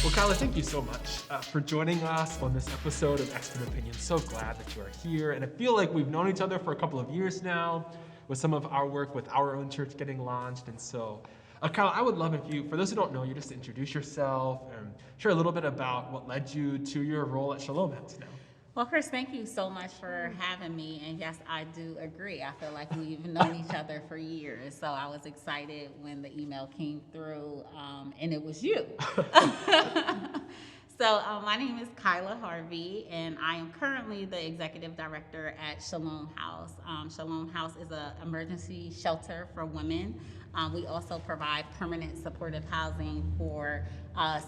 Well, Kyla, thank you so much for joining us on this episode of Expert Opinion. So glad that you are here. And I feel like we've known each other for a couple of years now with some of our work with our own church getting launched. And so, Kyla, I would love if you, for those who don't know you, just introduce yourself and share a little bit about what led you to your role at Shalom House now. Well, Kris, thank you so much for having me. And yes, I do agree. I feel like we've known each other for years. So I was excited when the email came through, and it was you. So my name is Kyla Harvey, and I am currently the executive director at Shalom House. Shalom House is an emergency shelter for women. We also provide permanent supportive housing for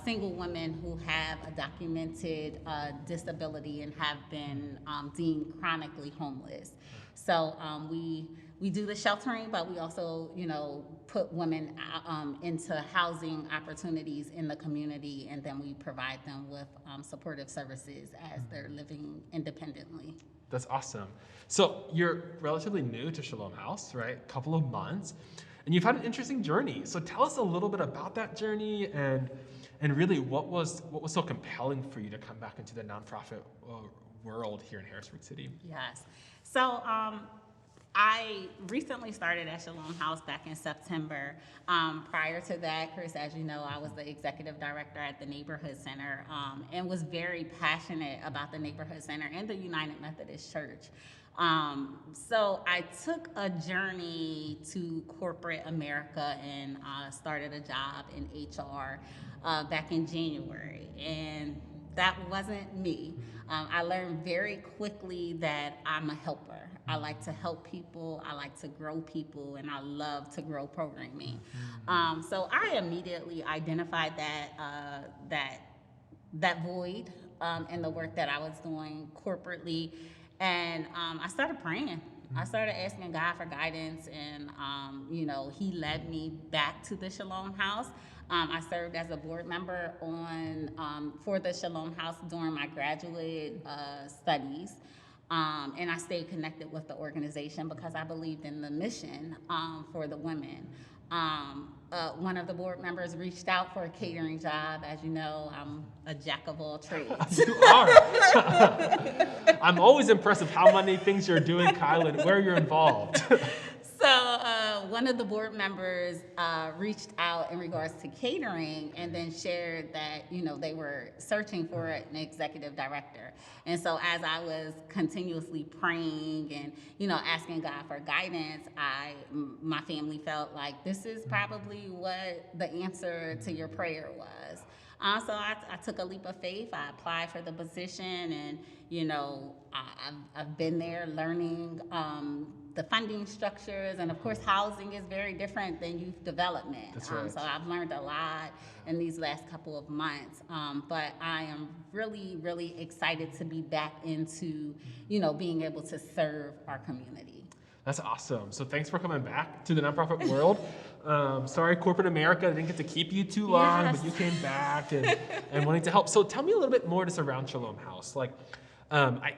single women who have a documented disability and have been deemed chronically homeless. So we do the sheltering, but we also, put women into housing opportunities in the community, and then we provide them with supportive services as they're living independently. That's awesome. So you're relatively new to Shalom House, right? A couple of months. And you've had an interesting journey. So tell us a little bit about that journey and really what was so compelling for you to come back into the nonprofit world here in Harrisburg City. Yes. So I recently started at Shalom House back in September. Prior to that, Kris, as you know, I was the executive director at the Neighborhood Center and was very passionate about the Neighborhood Center and the United Methodist Church. So I took a journey to corporate America and started a job in HR back in January, and that wasn't me. I learned very quickly that I'm a helper. I like to help people, I like to grow people, and I love to grow programming. So I immediately identified that void in the work that I was doing corporately. And I started praying. I started asking God for guidance, and He led me back to the Shalom House. I served as a board member for the Shalom House during my graduate studies, and I stayed connected with the organization because I believed in the mission for the women. One of the board members reached out for a catering job. As you know, I'm a jack of all trades. You are. I'm always impressed with how many things you're doing, Kyla, and where you're involved. So one of the board members reached out in regards to catering and then shared that, they were searching for an executive director. And so as I was continuously praying and, asking God for guidance, my family felt like this is probably what the answer to your prayer was. So I took a leap of faith. I applied for the position, and I've been there learning the funding structures, and of course housing is very different than youth development. That's right. So I've learned a lot in these last couple of months, but I am really, really excited to be back into being able to serve our community. That's awesome. So thanks for coming back to the nonprofit world. Sorry, corporate America didn't get to keep you too long, Yes. but you came back and wanting to help. So tell me a little bit more just around Shalom House. Like,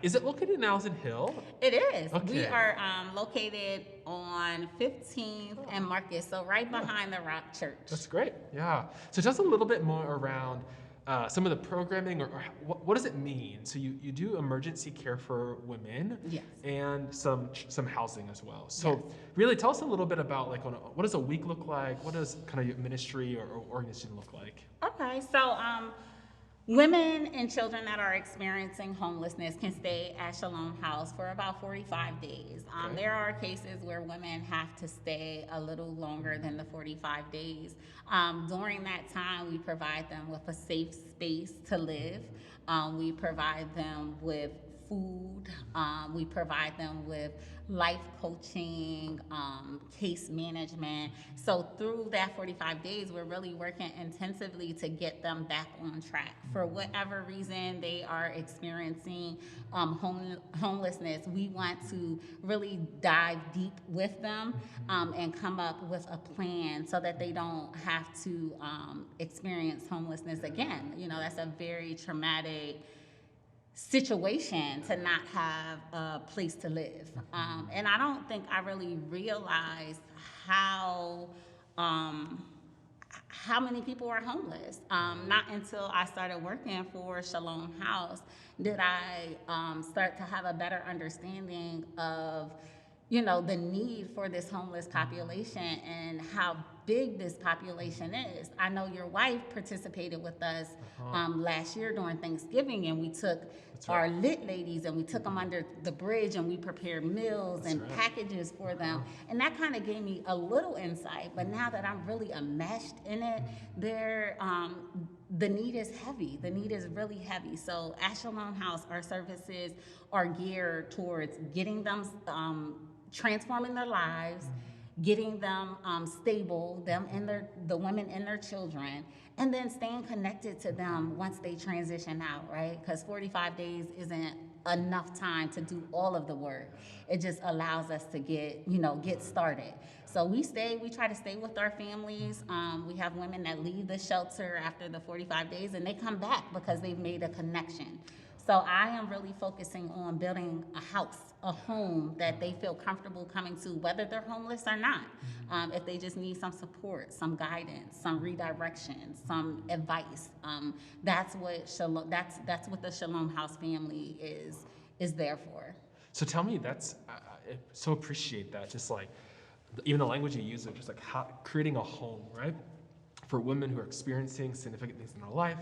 is it located in Allison Hill? It is. Okay. We are located on 15th and Marcus, so right behind the Rock Church. That's great. Yeah. So just a little bit more around some of the programming, or what does it mean? So you do emergency care for women, Yes. and some housing as well. So Yes. really tell us a little bit about what does a week look like? What does kind of your ministry or organization look like? Okay, so women and children that are experiencing homelessness can stay at Shalom House for about 45 days. Okay. There are cases where women have to stay a little longer than the 45 days. During that time, we provide them with a safe space to live. We provide them with food. We provide them with life coaching, case management. So through that 45 days, we're really working intensively to get them back on track. For whatever reason they are experiencing homelessness, we want to really dive deep with them and come up with a plan so that they don't have to experience homelessness again. That's a very traumatic situation to not have a place to live. And I don't think I really realized how how many people are homeless. Not until I started working for Shalom House did I start to have a better understanding of, the need for this homeless population and how big this population is. I know your wife participated with us last year during Thanksgiving, and we took our lit ladies and we took them under the bridge and we prepared meals and packages for them. And that kind of gave me a little insight. But now that I'm really enmeshed in it, the need is heavy. The need is really heavy. So at Shalom House, our services are geared towards getting them, transforming their lives, getting them stable, them and the women and their children, and then staying connected to them once they transition out, right? Because 45 days isn't enough time to do all of the work. It just allows us to get started. So we try to stay with our families. We have women that leave the shelter after the 45 days and they come back because they've made a connection. So I am really focusing on building a house, a home that they feel comfortable coming to, whether they're homeless or not. If they just need some support, some guidance, some redirection, some advice, that's what the Shalom House family is there for. So tell me, I so appreciate that. Just like even the language you use of just like creating a home, right, for women who are experiencing significant things in their life,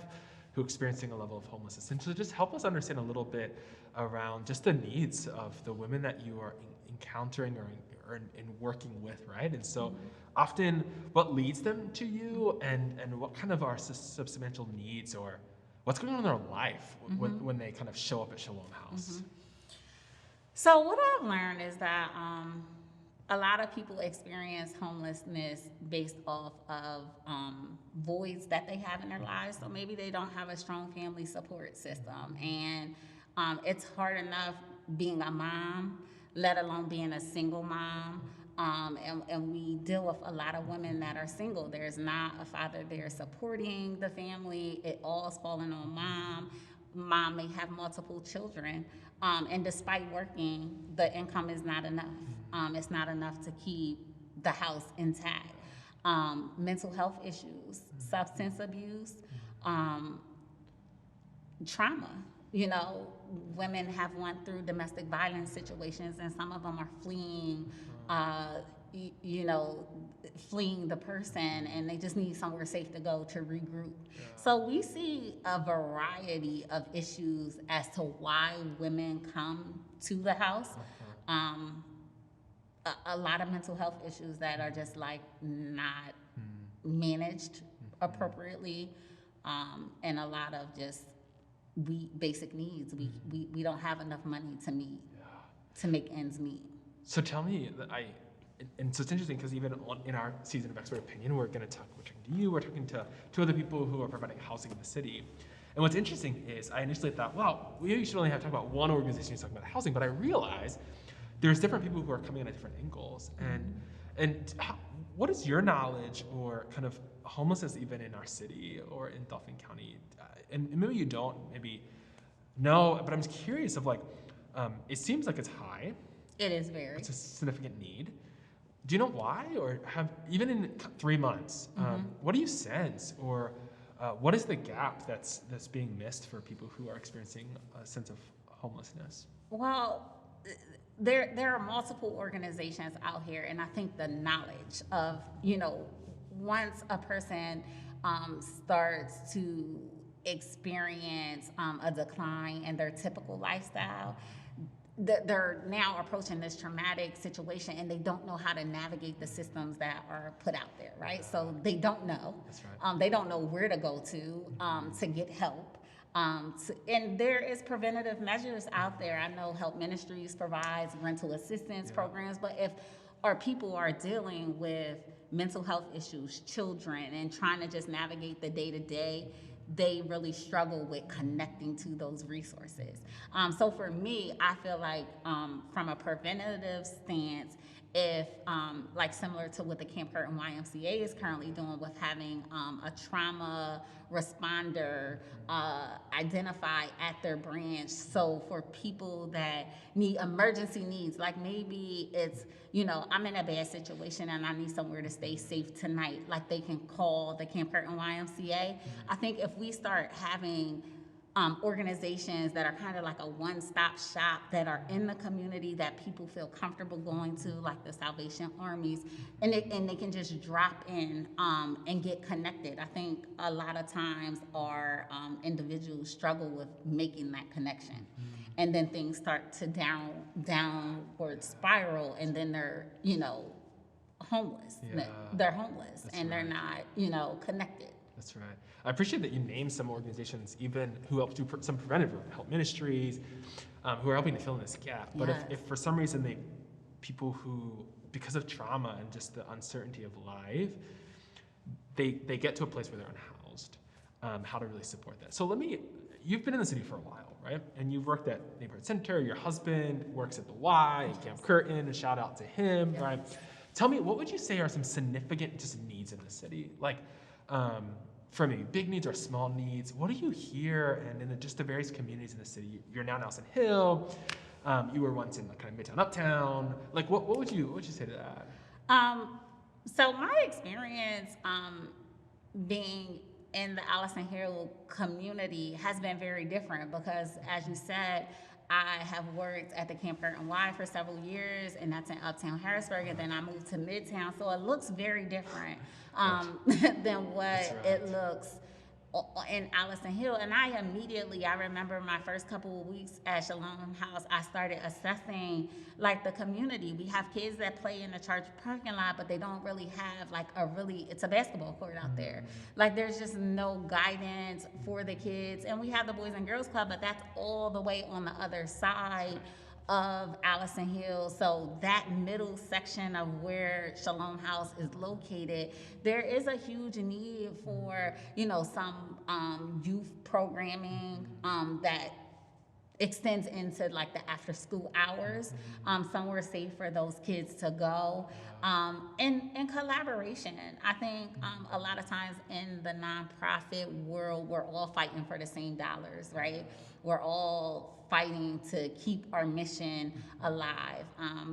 who are experiencing a level of homelessness. And so just help us understand a little bit around just the needs of the women that you are encountering or in working with, right? And so often what leads them to you and what kind of are substantial needs or what's going on in their life when they kind of show up at Shalom House? So what I've learned is that a lot of people experience homelessness based off of voids that they have in their lives. So maybe they don't have a strong family support system. And it's hard enough being a mom, let alone being a single mom. And we deal with a lot of women that are single. There's not a father there supporting the family. It all's falling on mom. Mom may have multiple children. And despite working, the income is not enough. It's not enough to keep the house intact. Mental health issues, substance abuse, trauma. Women have went through domestic violence situations, and some of them are fleeing, fleeing the person, and they just need somewhere safe to go to regroup. Yeah. So we see a variety of issues as to why women come to the house. A lot of mental health issues that are just like not managed appropriately, and a lot of just basic needs. We don't have enough money to make ends meet. So tell me and so it's interesting because even in our season of Expert Opinion, we're talking to you, we're talking to two other people who are providing housing in the city. And what's interesting is I initially thought, well, we should only have to talk about one organization who's talking about housing, but I realized there's different people who are coming in at different angles. And what is your knowledge or kind of homelessness even in our city or in Dauphin County? And maybe you don't, maybe no, but I'm just curious of like, it seems like it's high. It is very. It's a significant need. Do you know why? Or even in 3 months, what do you sense? Or what is the gap that's being missed for people who are experiencing a sense of homelessness? Well, there are multiple organizations out here, and I think the knowledge of, once a person starts to experience a decline in their typical lifestyle, they're now approaching this traumatic situation and they don't know how to navigate the systems that are put out there, right? So they don't know. That's right. They don't know where to go to get help. And there is preventative measures out there. I know Help Ministries provides rental assistance programs, but if our people are dealing with mental health issues, children, and trying to just navigate the day-to-day, they really struggle with connecting to those resources. So for me, I feel like from a preventative stance if, like similar to what the Camp Curtin YMCA is currently doing with having a trauma responder identify at their branch. So for people that need emergency needs, like maybe it's, I'm in a bad situation and I need somewhere to stay safe tonight, like they can call the Camp Curtin YMCA. I think if we start having organizations that are kind of like a one-stop shop that are in the community that people feel comfortable going to, like the Salvation Armies, and they can just drop in and get connected. I think a lot of times our individuals struggle with making that connection, and then things start to downward spiral, and then they're homeless. Yeah. They're homeless, That's and they're right. not connected. That's right. I appreciate that you named some organizations even who help do some preventative work, help ministries, who are helping to fill in this gap. But Yes. if for some reason people who, because of trauma and just the uncertainty of life, they get to a place where they're unhoused, how to really support that. So you've been in the city for a while, right? And you've worked at Neighborhood Center. Your husband works at the Y, at Camp Curtin, and shout out to him, Yes. right? Tell me, what would you say are some significant just needs in the city? Like, for maybe big needs or small needs, what do you hear? And in just the various communities in the city, you're now Nelson Hill, you were once in kind of Midtown, Uptown. Like, what would you say to that? So my experience being in the Allison Hill community has been very different because, as you said, I have worked at the Camp Curtin Y for several years, and that's in Uptown Harrisburg, and then I moved to Midtown, so it looks very different than what it looks in Allison Hill. And I remember my first couple of weeks at Shalom House, I started assessing like the community. We have kids that play in the church parking lot, but they don't really have it's a basketball court out there. Like there's just no guidance for the kids. And we have the Boys and Girls Club, but that's all the way on the other side of Allison Hill. So that middle section of where Shalom House is located, there is a huge need for, some youth programming that extends into like the after school hours, somewhere safe for those kids to go. And collaboration. I think a lot of times in the nonprofit world, we're all fighting for the same dollars, right? We're all fighting to keep our mission alive.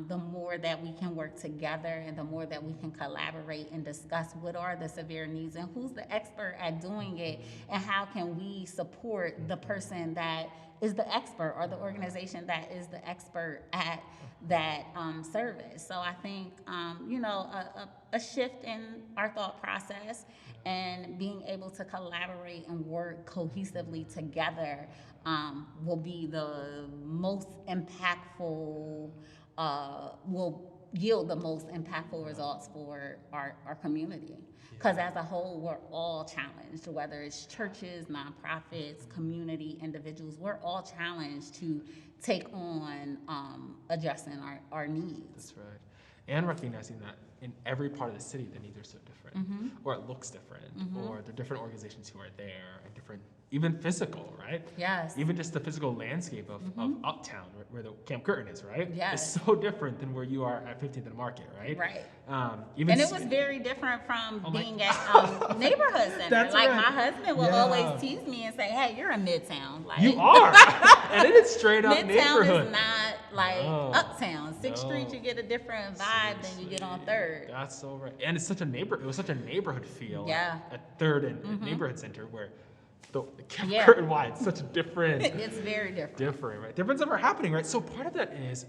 The more that we can work together and the more that we can collaborate and discuss what are the severe needs and who's the expert at doing it and how can we support the person that is the expert or the organization that is the expert at that service. So I think, a shift in our thought process and being able to collaborate and work cohesively together will be the most impactful, will yield the most impactful results for our community. Because as a whole, we're all challenged, whether it's churches, nonprofits, community, individuals, we're all challenged to take on addressing our needs. That's right. And recognizing that in every part of the city, the needs are so different, or it looks different, or the different organizations who are there, and different, even physical, right? Yes. Even just the physical landscape of Uptown, where the Camp Curtin is, right? Yes. It's so different than where you are at 15th and Market, right? Right. And it was very different from being at Neighborhood Center. That's like right. my husband will always tease me and say, "Hey, you're in Midtown." Like You are, and it is straight up Midtown neighborhood. is not like No. Uptown. 6th No. Street, you get a different vibe than you get on 3rd. That's so right. And it's such a it was such a neighborhood feel at 3rd and Neighborhood Center where the Camp Curtin Y, it's such a different. It's very different. Right? Difference that are happening, right? So part of that is,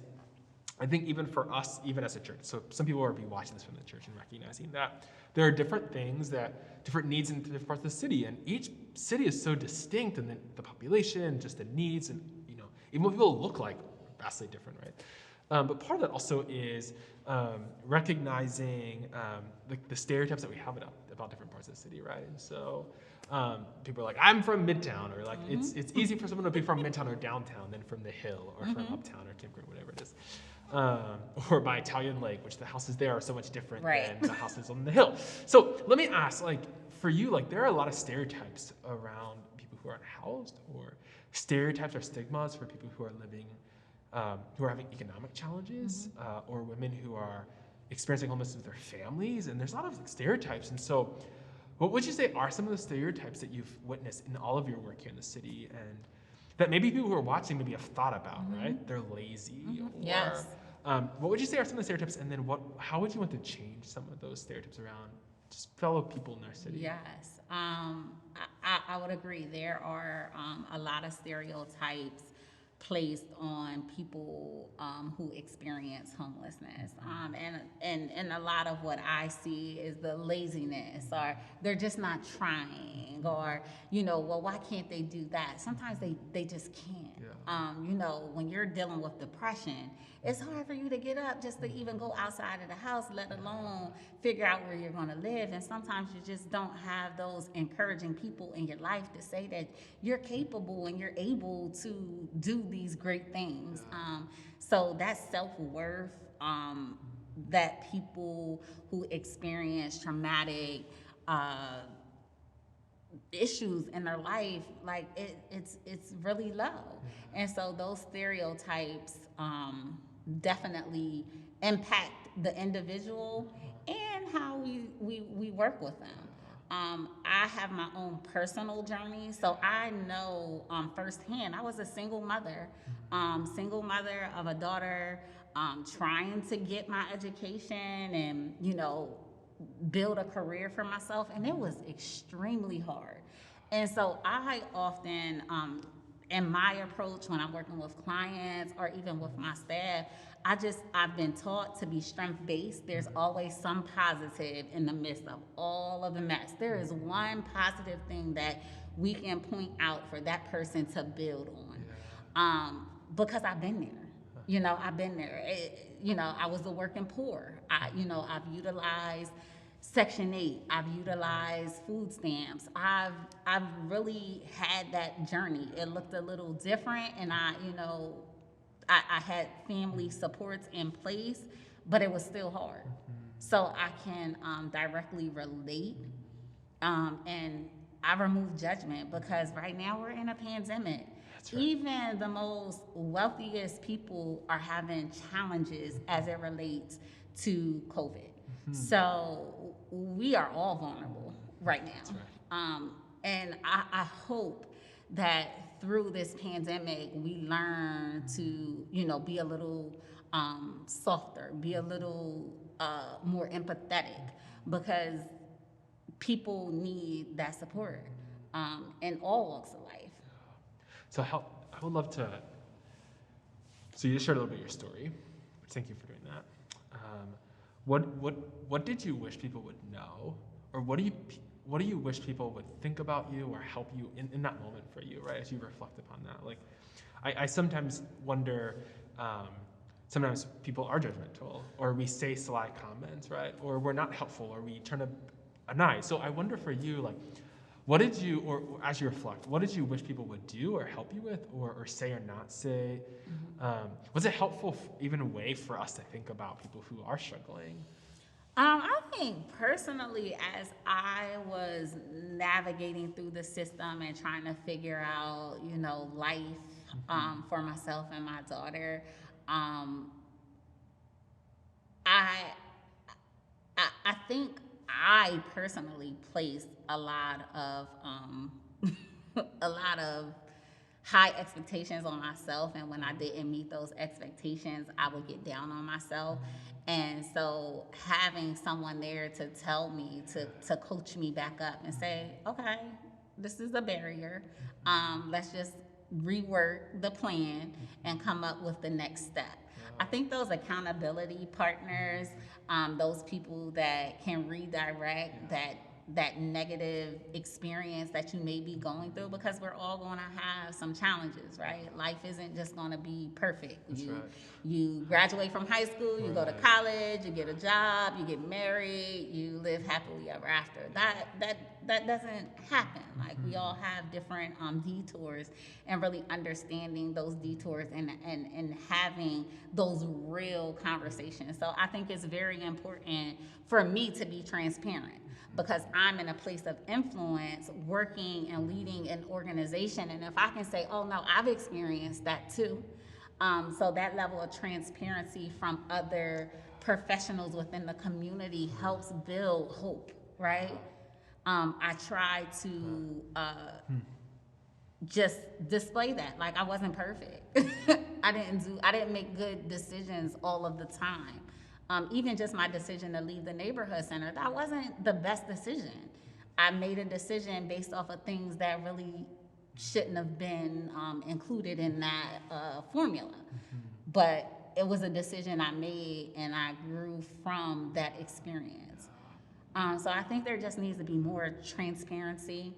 I think even for us, even as a church, so some people will be watching this from the church and recognizing that there are different things different needs in different parts of the city, and each city is so distinct, and then the population, just the needs, and even what people look like, vastly different, right? But part of that also is recognizing the stereotypes that we have about different parts of the city, right? And so people are like, I'm from Midtown, or like it's easy for someone to be from Midtown or downtown than from the Hill or from Uptown or Camp Curtin, whatever it is. Or by Italian Lake, which the houses there are so much different than the houses on the Hill. So let me ask, for you, there are a lot of stereotypes around people who are unhoused, or stereotypes or stigmas for people who are living, who are having economic challenges, or women who are experiencing homelessness with their families, and there's a lot of stereotypes. And so, what would you say are some of the stereotypes that you've witnessed in all of your work here in the city, and that maybe people who are watching maybe have thought about, right? They're lazy, or Yes. what would you say are some of the stereotypes, and then how would you want to change some of those stereotypes around just fellow people in our city? Yes, I would agree. There are a lot of stereotypes placed on people who experience homelessness, and a lot of what I see is the laziness, or they're just not trying, or well, why can't they do that? Sometimes they just can't. Yeah. When you're dealing with depression, it's hard for you to get up just to even go outside of the house, let alone figure out where you're going to live. And sometimes you just don't have those encouraging people in your life to say that you're capable and you're able to do these great things. So that self-worth, that people who experience traumatic issues in their life, like it's really low. And so those stereotypes definitely impact the individual and how we work with them. I have my own personal journey, so I know firsthand. I was a single mother of a daughter, trying to get my education and build a career for myself, and it was extremely hard. And so I often, in my approach when I'm working with clients or even with my staff, I've been taught to be strength-based. There's always some positive in the midst of all of the mess. There is one positive thing that we can point out for that person to build on. Because I've been there. I've been there. I was a working poor. I've utilized Section 8. I've utilized food stamps. I've really had that journey. It looked a little different, and I had family supports in place, but it was still hard. So I can directly relate, and I remove judgment, because right now we're in a pandemic. That's right. Even the most wealthiest people are having challenges as it relates to COVID. So we are all vulnerable right now. That's right. And I hope that through this pandemic, we learn to, be a little softer, be a little more empathetic, because people need that support in all walks of life. So I would love to. So you just shared a little bit of your story. Thank you for doing that. What did you wish people would know, or what do you wish people would think about you or help you in that moment for you, right? As you reflect upon that, like I sometimes wonder. Sometimes people are judgmental, or we say sly comments, right? Or we're not helpful, or we turn an eye. So I wonder for you, like, what did you, or as you reflect, what did you wish people would do or help you with, or say or not say? Was it helpful, even a way for us to think about people who are struggling? I think personally, as I was navigating through the system and trying to figure out, life for myself and my daughter, I think I personally placed a lot of high expectations on myself, and when I didn't meet those expectations, I would get down on myself. And so having someone there to tell me, to coach me back up and say, okay, this is a barrier. Let's just rework the plan and come up with the next step. I think those accountability partners, those people that can redirect that negative experience that you may be going through, because we're all going to have some challenges, right? Life isn't just going to be perfect. You graduate from high school, you go to college, you get a job, you get married, you live happily ever after. That doesn't happen. Like, we all have different detours, and really understanding those detours and having those real conversations. So I think it's very important for me to be transparent, because I'm in a place of influence, working and leading an organization. And if I can say, oh no, I've experienced that too. So that level of transparency from other professionals within the community helps build hope, right? I try to just display that. Like, I wasn't perfect. I didn't make good decisions all of the time. Even just my decision to leave the neighborhood center, that wasn't the best decision. I made a decision based off of things that really shouldn't have been included in that formula. But it was a decision I made, and I grew from that experience. So I think there just needs to be more transparency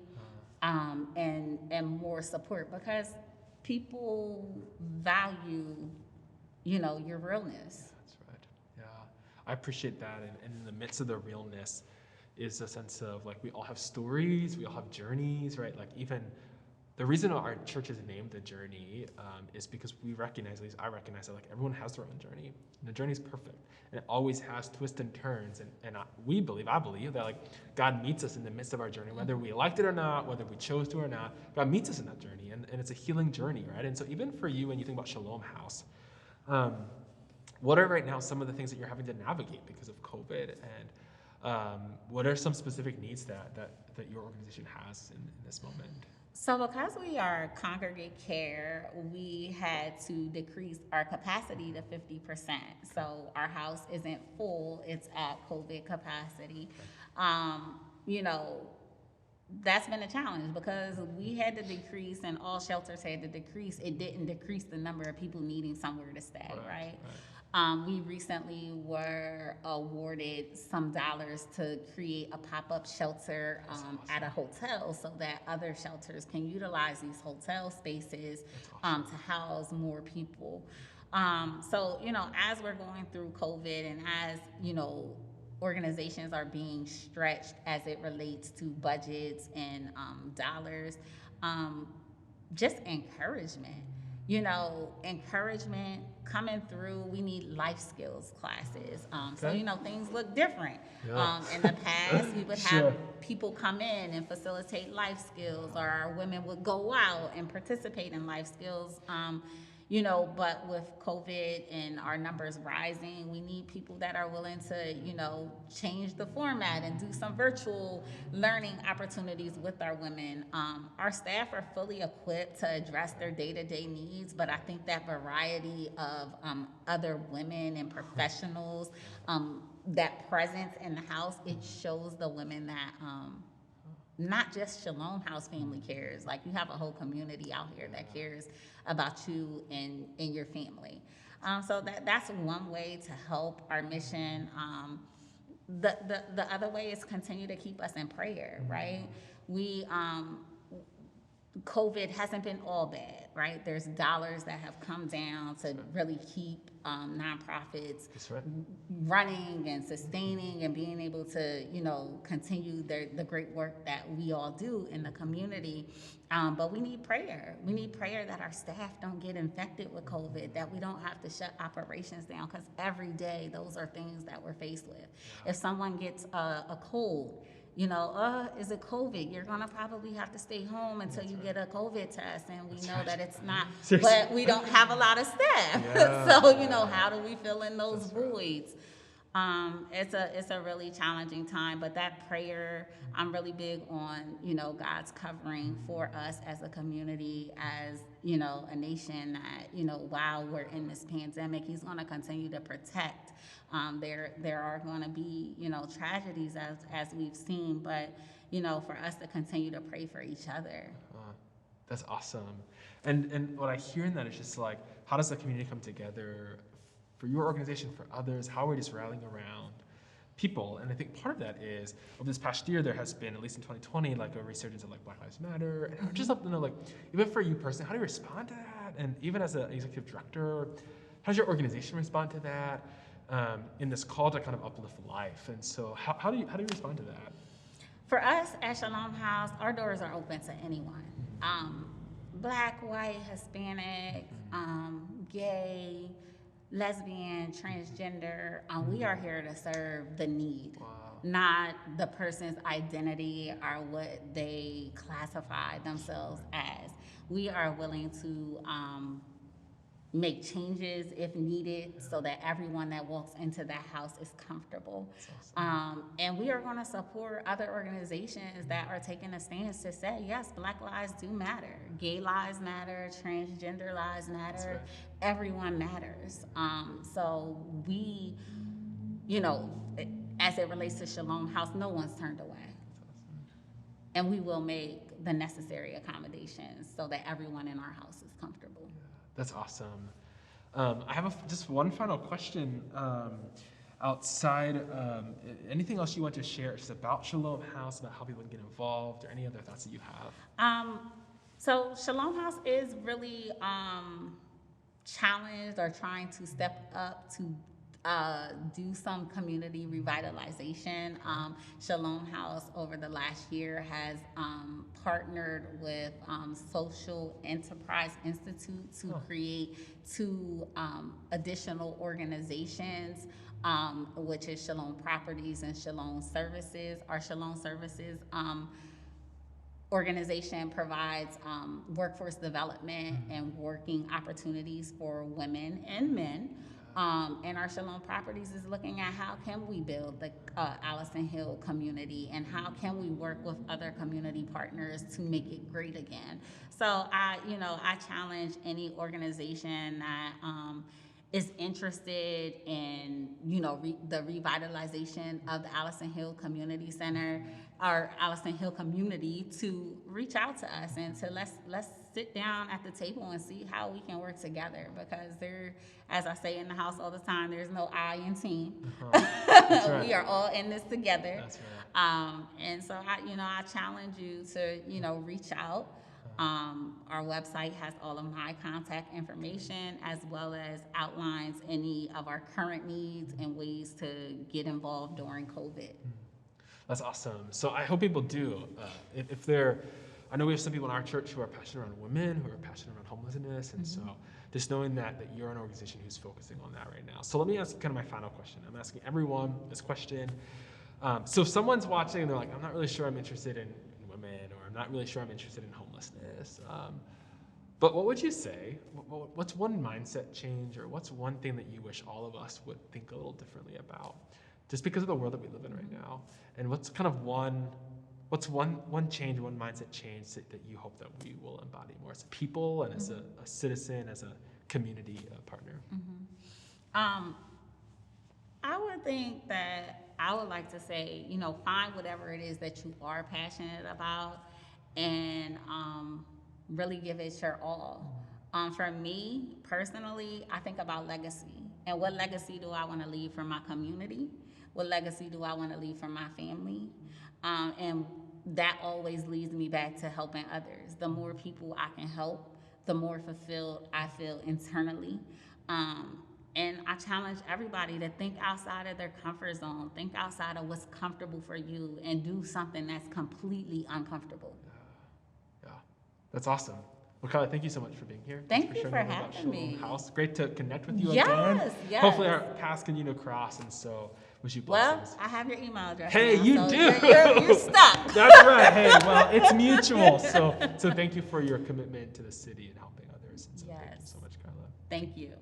and more support, because people value, your realness. That's right. Yeah, I appreciate that. And in the midst of the realness is a sense of like, we all have stories, we all have journeys, right? Like, even the reason our church is named The Journey is because we recognize, at least I recognize, that like everyone has their own journey. And the journey is perfect, and it always has twists and turns. And I believe that like God meets us in the midst of our journey, whether we liked it or not, whether we chose to or not. God meets us in that journey, and it's a healing journey, right? And so even for you, when you think about Shalom House, what are right now some of the things that you're having to navigate because of COVID, and what are some specific needs that your organization has in this moment? So because we are congregate care, we had to decrease our capacity to 50%. So our house isn't full, it's at COVID capacity. That's been a challenge because we had to decrease and all shelters had to decrease. It didn't decrease the number of people needing somewhere to stay, right? We recently were awarded some dollars to create a pop-up shelter at a hotel so that other shelters can utilize these hotel spaces to house more people. So, as we're going through COVID and as, organizations are being stretched as it relates to budgets and dollars, just encouragement. Encouragement coming through. We need life skills classes. So, things look different. Yeah. In the past, we would have people come in and facilitate life skills, or our women would go out and participate in life skills. But with COVID and our numbers rising, we need people that are willing to, change the format and do some virtual learning opportunities with our women. Our staff are fully equipped to address their day-to-day needs, but I think that variety of other women and professionals, that presence in the house, it shows the women that not just Shalom House family cares. Like, you have a whole community out here that cares about you and your family. So that's one way to help our mission. The other way is continue to keep us in prayer, right? COVID hasn't been all bad, right? There's dollars that have come down to really keep nonprofits running and sustaining and being able to, continue the great work that we all do in the community. But we need prayer. We need prayer that our staff don't get infected with COVID, that we don't have to shut operations down, because every day those are things that we're faced with. If someone gets a cold, is it COVID? You're gonna probably have to stay home until you get a COVID test, and we know that it's not. But we don't have a lot of staff, so how do we fill in those voids? It's a really challenging time, but that prayer, I'm really big on, God's covering for us as a community, as, a nation that, while we're in this pandemic, He's going to continue to protect. There are going to be, tragedies as we've seen, but, for us to continue to pray for each other. That's awesome. And what I hear in that is just like, how does the community come together for your organization, for others? How are we just rallying around people? And I think part of that is, over this past year, there has been, at least in 2020, like a resurgence of like Black Lives Matter. And I'd just love to know, like, even for you personally, how do you respond to that? And even as an executive director, how does your organization respond to that in this call to kind of uplift life? And so how do you respond to that? For us at Shalom House, our doors are open to anyone. Black, white, Hispanic, gay, lesbian, transgender. We are here to serve the need, not the person's identity or what they classify themselves as. We are willing to make changes if needed so that everyone that walks into that house is comfortable. Awesome. And we are going to support other organizations that are taking a stance to say, yes, Black lives do matter. Gay lives matter. Transgender lives matter. Right. Everyone matters. So we, as it relates to Shalom House, no one's turned away. And we will make the necessary accommodations so that everyone in our house is comfortable. That's awesome. I have just one final question. Outside, anything else you want to share just about Shalom House, about how people can get involved, or any other thoughts that you have? So Shalom House is really challenged or trying to step up to do some community revitalization. Shalom House over the last year has partnered with Social Enterprise Institute to create 2 additional organizations, which is Shalom Properties and Shalom Services. Our Shalom Services organization provides workforce development and working opportunities for women and men. And our Shalom Properties is looking at how can we build the Allison Hill community and how can we work with other community partners to make it great again. So I challenge any organization that is interested in, the revitalization of the Allison Hill Community Center, our Allison Hill community, to reach out to us and to let's sit down at the table and see how we can work together, because as I say in the house all the time, there's no I in team. That's right. We are all in this together. That's right. And so I challenge you to, reach out. Our website has all of my contact information, as well as outlines any of our current needs and ways to get involved during COVID. That's awesome. So I hope people do. I know we have some people in our church who are passionate around women, who are passionate around homelessness, and so just knowing that you're an organization who's focusing on that right now. So let me ask kind of my final question. I'm asking everyone this question. So if someone's watching and they're like, I'm not really sure I'm interested in women, or I'm not really sure I'm interested in homelessness, but what would you say? What's one mindset change, or what's one thing that you wish all of us would think a little differently about, just because of the world that we live in right now? And what's one change, one mindset change that you hope that we will embody more as a people and as a citizen, as a community partner? I would think that I would like to say, find whatever it is that you are passionate about and really give it your all. For me, personally, I think about legacy. And what legacy do I want to leave for my community? What legacy do I want to leave for my family? And that always leads me back to helping others. The more people I can help, the more fulfilled I feel internally. And I challenge everybody to think outside of their comfort zone, think outside of what's comfortable for you, and do something that's completely uncomfortable. Yeah, that's awesome. Well, Kyla, thank you so much for being here. Thank you sharing for all about having me. Shalom House. Great to connect with you Yes, again. yes. Hopefully our paths can, cross, and so wish you blessings. Well, I have your email address. Hey, now, you so do. You're stuck. That's right. Hey, well, it's mutual. So thank you for your commitment to the city and helping others. And so thank you Yes. so much, Kyla. Thank you.